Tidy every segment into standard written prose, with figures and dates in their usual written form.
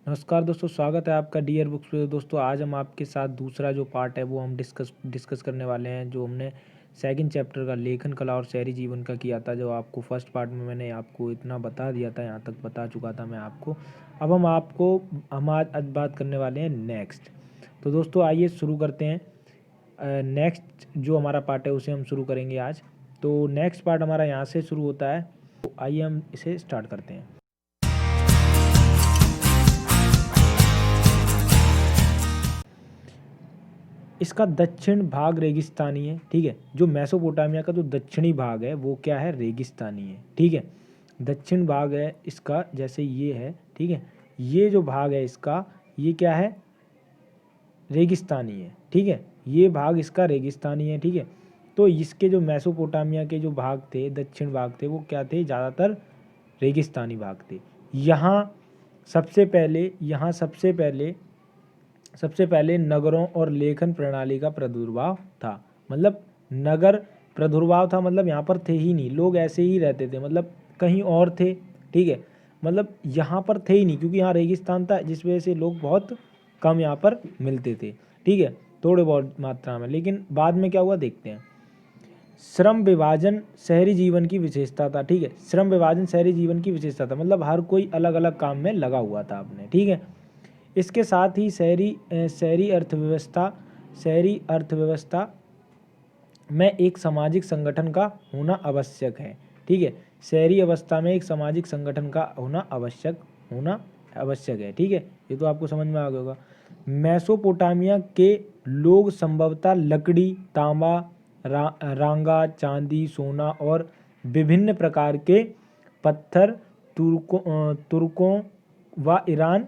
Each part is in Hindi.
नमस्कार दोस्तों, स्वागत है आपका डियर बुक्स पे। दोस्तों आज हम आपके साथ दूसरा जो पार्ट है वो हम डिस्कस करने वाले हैं। जो हमने सेकंड चैप्टर का लेखन कला और शहरी जीवन का किया था, जो आपको फर्स्ट पार्ट में मैंने आपको इतना बता दिया था, यहाँ तक बता चुका था मैं आपको। अब हम आज बात करने वाले हैं नेक्स्ट। तो दोस्तों आइए शुरू करते हैं। नेक्स्ट जो हमारा पार्ट है उसे हम शुरू करेंगे आज। तो नेक्स्ट पार्ट हमारा यहाँ से शुरू होता है, तो आइए हम इसे स्टार्ट करते हैं। इसका दक्षिण भाग रेगिस्तानी है, ठीक है। जो मेसोपोटामिया का जो दक्षिणी भाग है वो क्या है, रेगिस्तानी है, ठीक है। दक्षिण भाग है इसका, जैसे ये है, ठीक है। ये जो भाग है इसका, ये क्या है, रेगिस्तानी है, ठीक है। ये भाग इसका रेगिस्तानी है, ठीक है। तो इसके जो मेसोपोटामिया के जो भाग थे, दक्षिण भाग थे, वो क्या थे, ज़्यादातर रेगिस्तानी भाग थे। यहाँ सबसे पहले नगरों और लेखन प्रणाली का प्रादुर्भाव था। मतलब नगर प्रादुर्भाव था, मतलब यहाँ पर थे ही नहीं, लोग ऐसे ही रहते थे, मतलब कहीं और थे, ठीक है। मतलब यहाँ पर थे ही नहीं, क्योंकि यहाँ रेगिस्तान था, जिस वजह से लोग बहुत कम यहाँ पर मिलते थे, ठीक है, थोड़े बहुत मात्रा में। लेकिन बाद में क्या हुआ देखते हैं। श्रम विभाजन शहरी जीवन की विशेषता था, ठीक है। श्रम विभाजन शहरी जीवन की विशेषता था, मतलब हर कोई अलग अलग काम में लगा हुआ था अपने, ठीक है। इसके साथ ही शहरी अर्थव्यवस्था में एक सामाजिक संगठन का होना आवश्यक है, ठीक है। शहरी अवस्था में एक सामाजिक संगठन का होना आवश्यक है, ठीक है। ये तो आपको समझ में आ गया होगा। मेसोपोटामिया के लोग संभवतः लकड़ी, तांबा, रांगा, चांदी, सोना और विभिन्न प्रकार के पत्थर तुर्कों व ईरान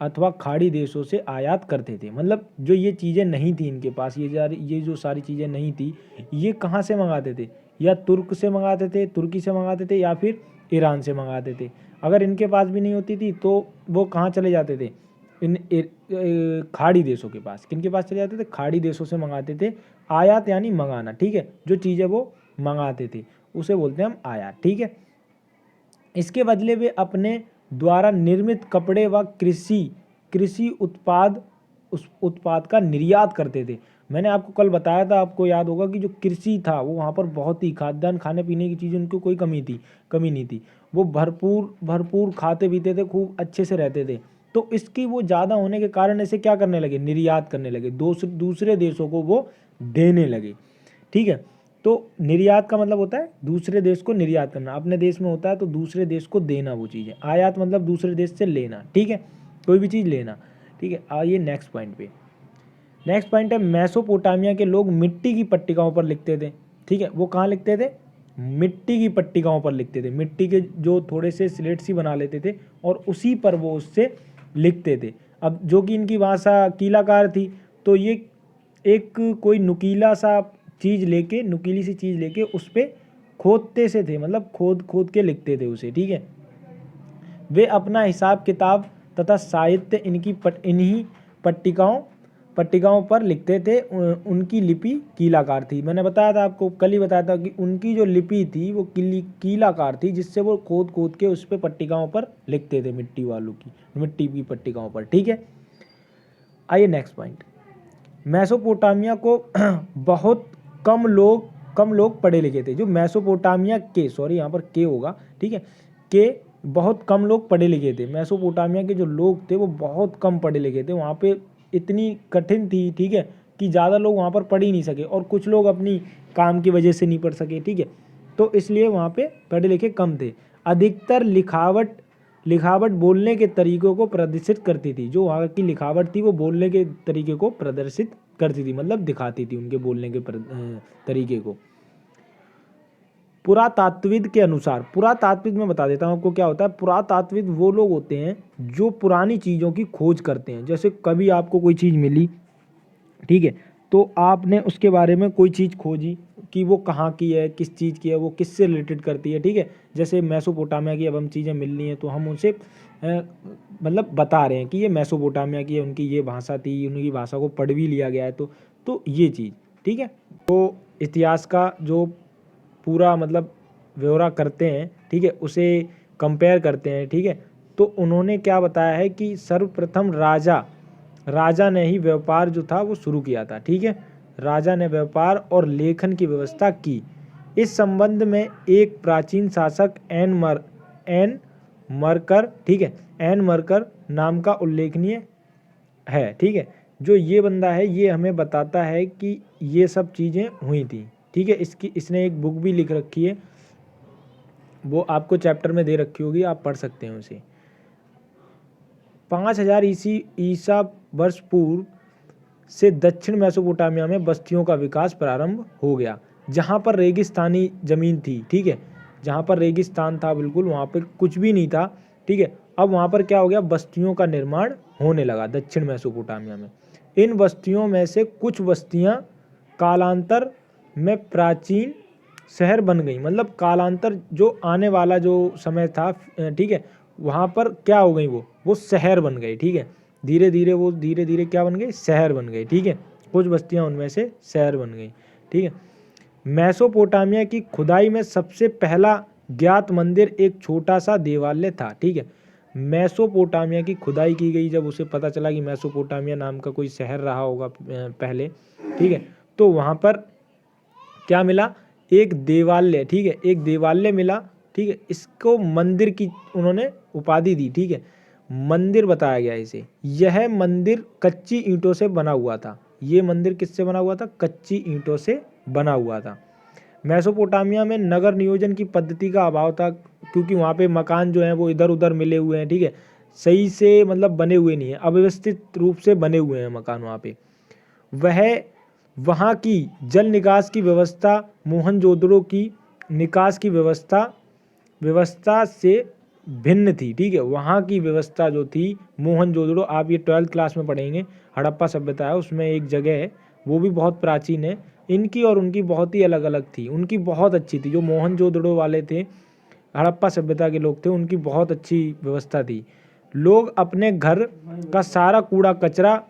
अथवा खाड़ी देशों से आयात करते थे। मतलब जो ये चीज़ें नहीं थी इनके पास, ये जो सारी चीज़ें नहीं थी, ये कहाँ से मंगाते थे, या तुर्की से मंगाते थे, या फिर ईरान से मंगाते थे। अगर इनके पास भी नहीं होती थी तो वो कहाँ चले जाते थे, खाड़ी देशों के पास। किनके पास चले जाते थे, खाड़ी देशों से मंगाते थे। आयात यानी मंगाना, ठीक है। जो चीज़ें वो मंगाते थे उसे बोलते हैं हम आयात, ठीक है। इसके बदले वे अपने द्वारा निर्मित कपड़े व कृषि उत्पाद का निर्यात करते थे। मैंने आपको कल बताया था, आपको याद होगा कि जो कृषि था वो वहाँ पर बहुत ही, खाद्यान्न, खाने पीने की चीज़ें उनको कोई कमी नहीं थी। वो भरपूर खाते पीते थे, खूब अच्छे से रहते थे। तो इसकी वो ज़्यादा होने के कारण इसे क्या करने लगे, निर्यात करने लगे, दूसरे देशों को वो देने लगे, ठीक है। तो निर्यात का मतलब होता है दूसरे देश को निर्यात करना। अपने देश में होता है तो दूसरे देश को देना वो चीज़ें। आयात मतलब दूसरे देश से लेना, ठीक है, कोई भी चीज़ लेना, ठीक है। आइए नेक्स्ट पॉइंट पे। नेक्स्ट पॉइंट है, मेसोपोटामिया के लोग मिट्टी की पट्टिकाओं पर लिखते थे, ठीक है। वो कहाँ लिखते थे, मिट्टी की पट्टिकाओं पर लिखते थे। मिट्टी के जो थोड़े से स्लेट सी बना लेते थे और उसी पर वो उससे लिखते थे। अब जो कि इनकी भाषा कीलाकार थी, तो ये एक कोई नुकीली सी चीज़ लेके उस पर खोदते से थे, मतलब खोद के लिखते थे उसे, ठीक है। वे अपना हिसाब किताब तथा साहित्य इन्हीं पट्टिकाओं पर लिखते थे। उनकी लिपि कीलाकार थी। मैंने बताया था आपको, कल ही बताया था कि उनकी जो लिपि थी वो कीलाकार थी, जिससे वो खोद के उस पर पट्टिकाओं पर लिखते थे, मिट्टी की पट्टिकाओं पर, ठीक है। आइए नेक्स्ट पॉइंट। मेसोपोटामिया को बहुत कम लोग पढ़े लिखे थे। जो मेसोपोटामिया के, सॉरी यहाँ पर के होगा, ठीक है, के बहुत कम लोग पढ़े लिखे थे। मेसोपोटामिया के जो लोग थे वो बहुत कम पढ़े लिखे थे। वहाँ पे इतनी कठिन थी, ठीक है, कि ज़्यादा लोग वहाँ पर पढ़ ही नहीं सके, और कुछ लोग अपनी काम की वजह से नहीं पढ़ सके, ठीक है। तो इसलिए वहाँ पे पढ़े लिखे कम थे। अधिकतर लिखावट बोलने के तरीकों को प्रदर्शित करती थी। जो वहाँ की लिखावट थी वो बोलने के तरीके को प्रदर्शित करती थी, मतलब दिखाती थी उनके बोलने के तरीके को। पुरातात्विद के अनुसार, पुरातात्विद में बता देता हूँ आपको क्या होता है। पुरातात्विद वो लोग होते हैं जो पुरानी चीज़ों की खोज करते हैं। जैसे कभी आपको कोई चीज़ मिली, ठीक है, तो आपने उसके बारे में कोई चीज़ खोजी कि वो कहाँ की है, किस चीज़ की है, वो किससे रिलेटेड करती है, ठीक है। जैसे मेसोपोटामिया की अब हम चीज़ें मिल रही हैं तो हम उनसे मतलब बता रहे हैं कि ये मेसोपोटामिया की है, उनकी ये भाषा थी, उनकी भाषा को पढ़ भी लिया गया है, तो ये चीज़, ठीक है। तो इतिहास का जो पूरा मतलब ब्यौरा करते हैं, ठीक है, उसे कंपेयर करते हैं, ठीक है। तो उन्होंने क्या बताया है कि सर्वप्रथम राजा ने ही व्यापार जो था वो शुरू किया था। ठीक है, राजा ने व्यापार और लेखन की व्यवस्था की। इस संबंध में एक प्राचीन शासक एन मरकर, ठीक है, एन मरकर नाम का उल्लेखनीय है। ठीक है, जो ये बंदा है ये हमें बताता है कि ये सब चीज़ें हुई थी। ठीक है, इसने एक बुक भी लिख रखी है, वो आपको चैप्टर में दे रखी होगी, आप पढ़ सकते हैं उसे। 5000 ईसा वर्ष पूर्व से दक्षिण मेसोपोटामिया में बस्तियों का विकास प्रारंभ हो गया, जहाँ पर रेगिस्तानी ज़मीन थी। ठीक है, जहाँ पर रेगिस्तान था बिल्कुल, वहाँ पर कुछ भी नहीं था। ठीक है, अब वहाँ पर क्या हो गया, बस्तियों का निर्माण होने लगा दक्षिण मेसोपोटामिया में। इन बस्तियों में से कुछ बस्तियाँ कालांतर में प्राचीन शहर बन गई। मतलब कालांतर जो आने वाला जो समय था, ठीक है, वहाँ पर क्या हो गई, वो शहर बन गई। ठीक है, धीरे धीरे क्या बन गई, शहर बन गई। ठीक है, कुछ बस्तियाँ उनमें से शहर बन गई। ठीक है, मेसोपोटामिया की खुदाई में सबसे पहला ज्ञात मंदिर एक छोटा सा देवालय था। ठीक है, मेसोपोटामिया की खुदाई की गई, जब उसे पता चला कि मेसोपोटामिया नाम का कोई शहर रहा होगा पहले। ठीक है, तो वहाँ पर क्या मिला, एक देवालय। ठीक है, एक देवालय मिला। ठीक है, इसको मंदिर की उन्होंने उपाधि दी। ठीक है, मंदिर बताया गया इसे। यह मंदिर कच्ची ईंटों से बना हुआ था। ये मंदिर किससे बना हुआ था, कच्ची ईंटों से बना हुआ था। मेसोपोटामिया में नगर नियोजन की पद्धति का अभाव था, क्योंकि वहाँ पे मकान जो हैं वो इधर उधर मिले हुए हैं। ठीक है, सही से मतलब बने हुए नहीं है, अव्यवस्थित रूप से बने हुए हैं मकान वहाँ पे। वहाँ की जल निकास की व्यवस्था मोहनजोदड़ो की निकास की व्यवस्था से भिन्न थी। ठीक है, वहाँ की व्यवस्था जो थी मोहनजोदड़ो, आप ये 12th क्लास में पढ़ेंगे, हड़प्पा सभ्यता है उसमें एक जगह है, वो भी बहुत प्राचीन है। इनकी और उनकी बहुत ही अलग अलग थी। उनकी बहुत अच्छी थी, जो मोहनजोदड़ो वाले थे, हड़प्पा सभ्यता के लोग थे, उनकी बहुत अच्छी व्यवस्था थी। लोग अपने घर का सारा कूड़ा कचरा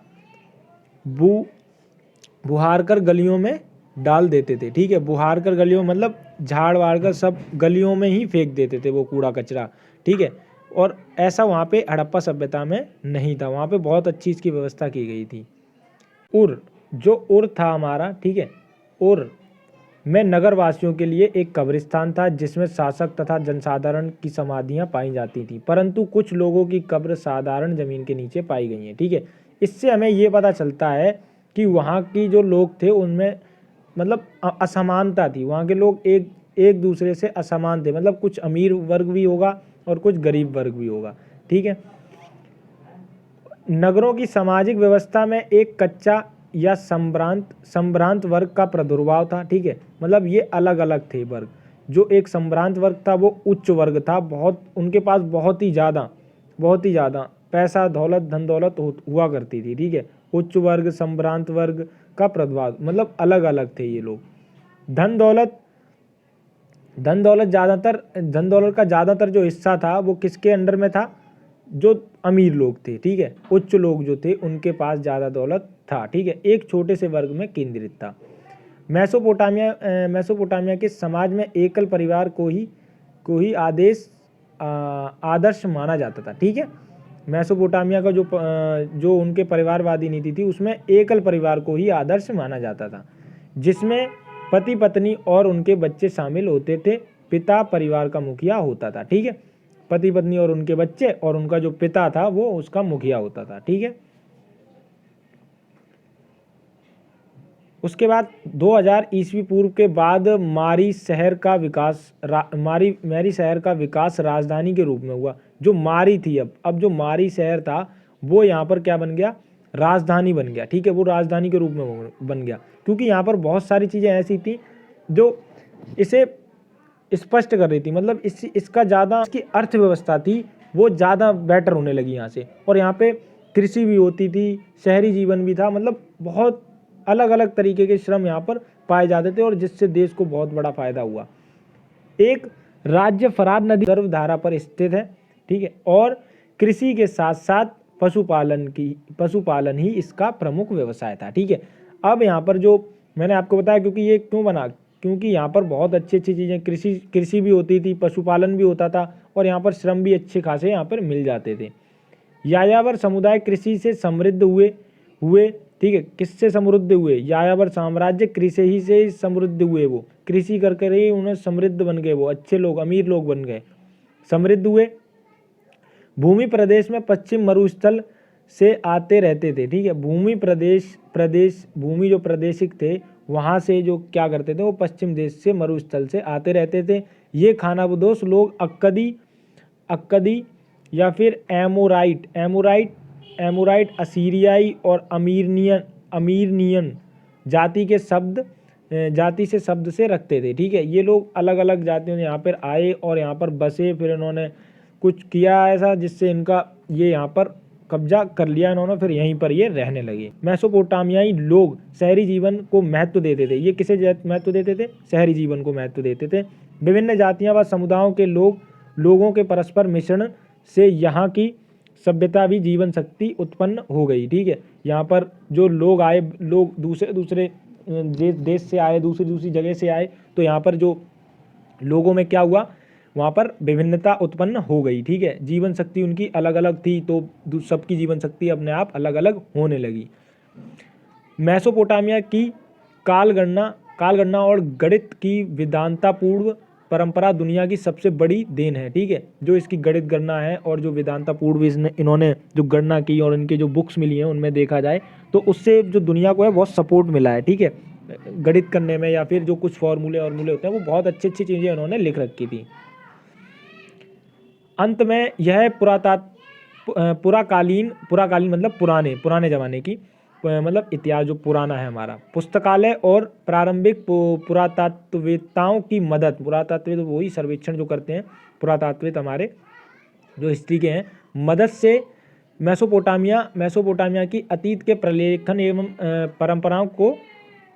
बुहार कर गलियों में डाल देते थे। ठीक है, बुहार कर गलियों मतलब झाड़ वाड़ कर सब गलियों में ही फेंक देते थे वो कूड़ा कचरा। ठीक है, और ऐसा वहाँ पे हड़प्पा सभ्यता में नहीं था, वहाँ पे बहुत अच्छी इसकी व्यवस्था की गई थी। उर था हमारा, ठीक है, उर में नगरवासियों के लिए एक कब्रिस्तान था, जिसमें शासक तथा जनसाधारण की समाधियां पाई जाती थी, परंतु कुछ लोगों की कब्र साधारण जमीन के नीचे पाई गई हैं। ठीक है, इससे हमें ये पता चलता है कि वहाँ की जो लोग थे उनमें मतलब असमानता थी। वहाँ के लोग एक दूसरे से असमान थे, मतलब कुछ अमीर वर्ग भी होगा और कुछ गरीब वर्ग भी होगा। ठीक है, नगरों की सामाजिक व्यवस्था में एक कच्चा या संभ्रांत वर्ग का प्रादुर्भाव था। ठीक है, मतलब ये अलग अलग थे वर्ग। जो एक संभ्रांत वर्ग था वो उच्च वर्ग था, बहुत उनके पास बहुत ही ज़्यादा पैसा दौलत धन दौलत हुआ करती थी। ठीक है, उच्च वर्ग संभ्रांत वर्ग का प्रादुर्भाव, मतलब अलग अलग थे ये लोग। धन दौलत का ज़्यादातर जो हिस्सा था वो किसके अंडर में था, जो अमीर लोग थे। ठीक है, उच्च लोग जो थे उनके पास ज़्यादा दौलत था। ठीक है, एक छोटे से वर्ग में केंद्रित था। मेसोपोटामिया के समाज में एकल परिवार को ही आदर्श माना जाता था। ठीक है, मेसोपोटामिया का जो उनके परिवारवादी नीति थी उसमें एकल परिवार को ही आदर्श माना जाता था, जिसमें पति पत्नी और उनके बच्चे शामिल होते थे। पिता परिवार का मुखिया होता था। ठीक है, पति पत्नी और उनके बच्चे और उनका जो पिता था वो उसका मुखिया होता था। ठीक है, उसके बाद 2000 ईस्वी पूर्व के बाद मारी शहर का विकास राजधानी के रूप में हुआ। जो मारी थी, अब जो मारी शहर था वो यहाँ पर क्या बन गया, राजधानी बन गया। ठीक है, वो राजधानी के रूप में बन गया, क्योंकि यहाँ पर बहुत सारी चीज़ें ऐसी थी जो इसे स्पष्ट कर रही थी। मतलब इसका ज़्यादा इसकी अर्थव्यवस्था थी वो ज़्यादा बेटर होने लगी यहाँ से, और यहाँ पे कृषि भी होती थी, शहरी जीवन भी था, मतलब बहुत अलग अलग तरीके के श्रम यहाँ पर पाए जाते थे, और जिससे देश को बहुत बड़ा फायदा हुआ। एक राज्य फरात नदी गर्भधारा पर स्थित है। ठीक है, और कृषि के साथ साथ पशुपालन ही इसका प्रमुख व्यवसाय था। ठीक है, अब यहाँ पर जो मैंने आपको बताया, क्योंकि ये क्यों बना, क्योंकि यहाँ पर बहुत अच्छी अच्छी चीज़ें कृषि भी होती थी, पशुपालन भी होता था और यहाँ पर श्रम भी अच्छे खासे यहाँ पर मिल जाते थे। यायावर समुदाय कृषि से समृद्ध हुए ठीक है। किससे समृद्ध हुए? यायावर साम्राज्य कृषि ही से समृद्ध हुए। वो कृषि कर कर ही उन्हें समृद्ध बन गए, वो अच्छे लोग, अमीर लोग बन गए, समृद्ध हुए। भूमि प्रदेश में पश्चिम मरुस्थल से आते रहते थे, ठीक है। भूमि जो प्रादेशिक थे वहाँ से जो क्या करते थे, वो पश्चिम देश से मरुस्थल से आते रहते थे। ये खानाबदोश लोग अक्कदी या फिर एमोराइट, असीरियाई और अमीरनियन जाति से शब्द से रखते थे, ठीक है। ये लोग अलग अलग जातियों से यहाँ पर आए और यहाँ पर बसे, फिर इन्होंने कुछ किया ऐसा जिससे इनका ये यहाँ पर कब्जा कर लिया इन्होंने, फिर यहीं पर ये रहने लगे। मेसोपोटामियाई लोग शहरी जीवन को महत्व देते थे। ये किसे महत्व देते थे? शहरी जीवन को महत्व देते थे। विभिन्न जातियां व समुदायों के लोगों के परस्पर मिश्रण से यहाँ की सभ्यता भी जीवन शक्ति उत्पन्न हो गई, ठीक है। यहाँ पर जो लोग आए, लोग दूसरे देश से आए, दूसरी जगह से आए, तो यहाँ पर जो लोगों में क्या हुआ, वहाँ पर विभिन्नता उत्पन्न हो गई, ठीक है। जीवन शक्ति उनकी अलग अलग थी, तो सबकी जीवन शक्ति अपने आप अलग अलग होने लगी। मेसोपोटामिया की कालगणना और गणित की वेदांतापूर्व परंपरा दुनिया की सबसे बड़ी देन है, ठीक है। जो इसकी गणित गणना है और जो वेदांतापूर्व इन्होंने जो गणना की और इनके जो बुक्स मिली हैं उनमें देखा जाए तो उससे जो दुनिया को है बहुत सपोर्ट मिला है, ठीक है। गणित करने में या फिर जो कुछ फॉर्मूले होते हैं वो बहुत अच्छी चीज़ें उन्होंने लिख रखी थी। अंत में यह पुराकालीन मतलब पुराने ज़माने की मतलब इतिहास जो पुराना है हमारा, पुस्तकालय और प्रारंभिक पुरातत्ववेत्ताओं की मदद, पुरातत्वविद वही सर्वेक्षण जो करते हैं, पुरातत्वविद हमारे जो हिस्ट्री के हैं, मदद से मेसोपोटामिया की अतीत के प्रलेखन एवं परंपराओं को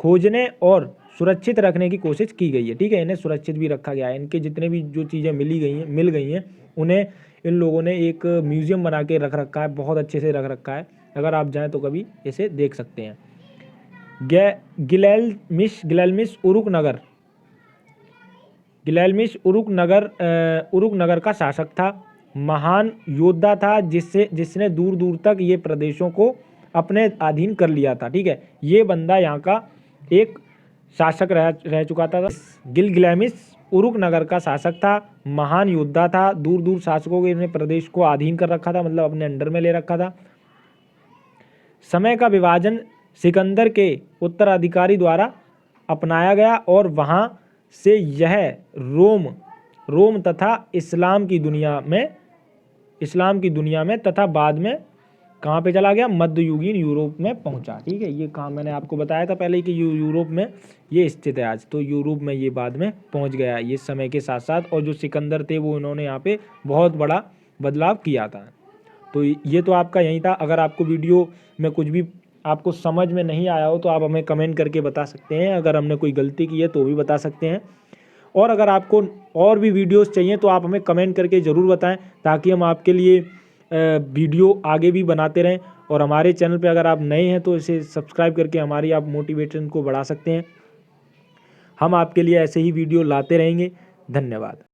खोजने और सुरक्षित रखने की कोशिश की गई है, ठीक है। इन्हें सुरक्षित भी रखा गया है। इनके जितने भी जो चीज़ें मिल गई हैं उन्हें इन लोगों ने एक म्यूज़ियम बना के रख रखा है, बहुत अच्छे से रख रखा है। अगर आप जाएं तो कभी इसे देख सकते हैं। गिलेल्मिश उरुक नगर का शासक था, महान योद्धा था जिसने दूर दूर तक ये प्रदेशों को अपने अधीन कर लिया था, ठीक है। ये बंदा यहाँ का एक शासक रह चुका था। गिलगिलेमिश उरुक नगर का शासक था, महान योद्धा था, दूर दूर शासकों के प्रदेश को अधीन कर रखा था, मतलब अपने अंडर में ले रखा था। समय का विभाजन सिकंदर के उत्तराधिकारी द्वारा अपनाया गया और वहाँ से यह रोम तथा इस्लाम की दुनिया में तथा बाद में कहाँ पे चला गया? मध्ययुगीन यूरोप में पहुँचा, ठीक है। ये काम मैंने आपको बताया था पहले कि यूरोप में ये स्थित है आज, तो यूरोप में ये बाद में पहुँच गया ये समय के साथ साथ। और जो सिकंदर थे वो इन्होंने यहाँ पे बहुत बड़ा बदलाव किया था। तो ये तो आपका यही था। अगर आपको वीडियो में कुछ भी आपको समझ में नहीं आया हो तो आप हमें कमेंट करके बता सकते हैं। अगर हमने कोई गलती की है तो भी बता सकते हैं। और अगर आपको और भी वीडियोस चाहिए तो आप हमें कमेंट करके ज़रूर बताएं, ताकि हम आपके लिए वीडियो आगे भी बनाते रहें। और हमारे चैनल पे अगर आप नए हैं तो इसे सब्सक्राइब करके हमारी आप मोटिवेशन को बढ़ा सकते हैं। हम आपके लिए ऐसे ही वीडियो लाते रहेंगे। धन्यवाद।